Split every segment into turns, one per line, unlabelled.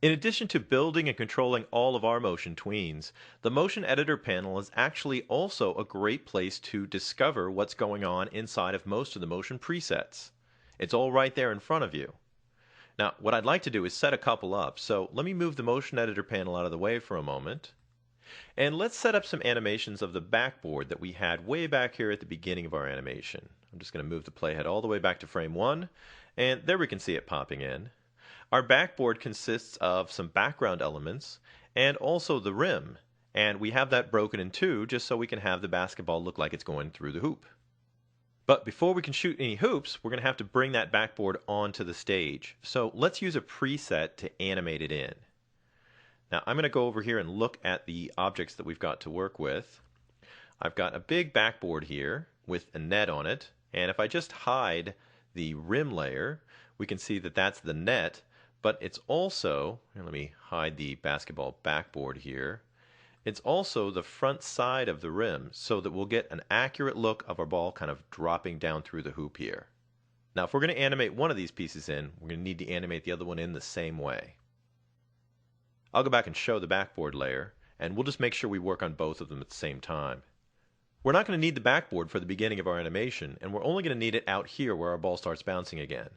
In addition to building and controlling all of our motion tweens, the Motion Editor panel is actually also a great place to discover what's going on inside of most of the motion presets. It's all right there in front of you. Now, what I'd like to do is set a couple up, so let me move the Motion Editor panel out of the way for a moment. And let's set up some animations of the backboard that we had way back here at the beginning of our animation. I'm just going to move the playhead all the way back to frame 1, and there we can see it popping in. Our backboard consists of some background elements and also the rim, and we have that broken in two just so we can have the basketball look like it's going through the hoop. But before we can shoot any hoops, we're going to have to bring that backboard onto the stage. So let's use a preset to animate it in. Now I'm going to go over here and look at the objects that we've got to work with. I've got a big backboard here with a net on it, and if I just hide the rim layer, we can see that that's the net. But it's also, here, let me hide the basketball backboard here. It's also the front side of the rim so that we'll get an accurate look of our ball kind of dropping down through the hoop here. Now if we're going to animate one of these pieces in, we're going to need to animate the other one in the same way. I'll go back and show the backboard layer, and we'll just make sure we work on both of them at the same time. We're not going to need the backboard for the beginning of our animation, and we're only going to need it out here where our ball starts bouncing again.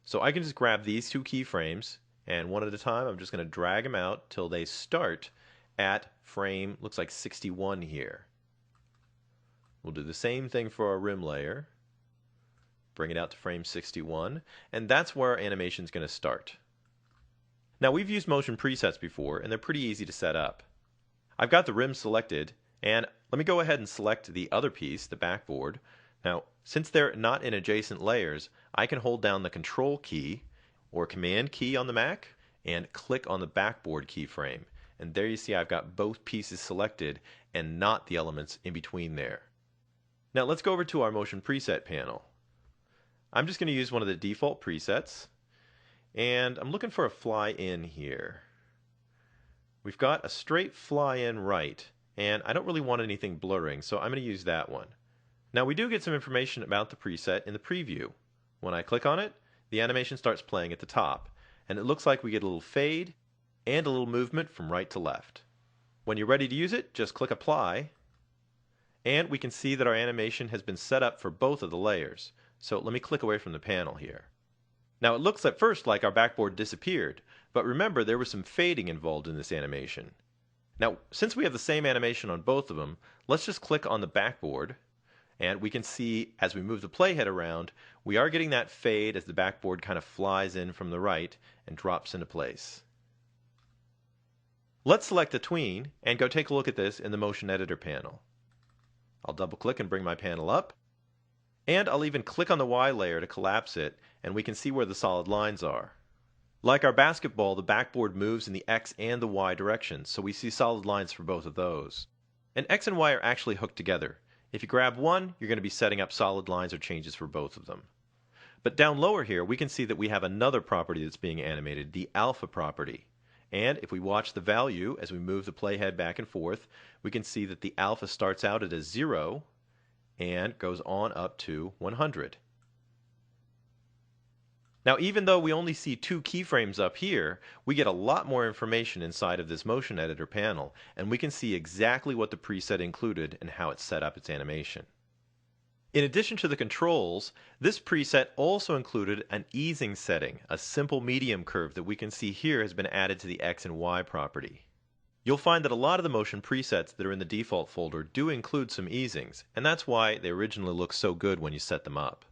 So I can just grab these two keyframes, and one at a time I'm just going to drag them out till they start at frame, looks like 61 here. We'll do the same thing for our rim layer. Bring it out to frame 61, and that's where our animation is going to start. Now we've used motion presets before, and they're pretty easy to set up. I've got the rim selected, and let me go ahead and select the other piece, the backboard. Now, since they're not in adjacent layers, I can hold down the Control key or Command key on the Mac and click on the backboard keyframe. And there you see I've got both pieces selected and not the elements in between there. Now let's go over to our motion preset panel. I'm just going to use one of the default presets, and I'm looking for a fly in here. We've got a straight fly in right, and I don't really want anything blurring, so I'm going to use that one. Now we do get some information about the preset in the preview. When I click on it, the animation starts playing at the top, and it looks like we get a little fade and a little movement from right to left. When you're ready to use it, just click Apply, and we can see that our animation has been set up for both of the layers. So let me click away from the panel here. Now it looks at first like our backboard disappeared, but remember there was some fading involved in this animation. Now since we have the same animation on both of them, let's just click on the backboard, and we can see as we move the playhead around, we are getting that fade as the backboard kind of flies in from the right and drops into place. Let's select a tween and go take a look at this in the Motion Editor panel. I'll double click and bring my panel up, and I'll even click on the Y layer to collapse it, and we can see where the solid lines are. Like our basketball, the backboard moves in the X and the Y directions, so we see solid lines for both of those. And X and Y are actually hooked together. If you grab one, you're going to be setting up solid lines or changes for both of them. But down lower here, we can see that we have another property that's being animated, the alpha property. And if we watch the value as we move the playhead back and forth, we can see that the alpha starts out at a 0 and goes on up to 100. Now even though we only see two keyframes up here, we get a lot more information inside of this Motion Editor panel, and we can see exactly what the preset included and how it set up its animation. In addition to the controls, this preset also included an easing setting, a simple medium curve that we can see here has been added to the X and Y property. You'll find that a lot of the motion presets that are in the default folder do include some easings, and that's why they originally look so good when you set them up.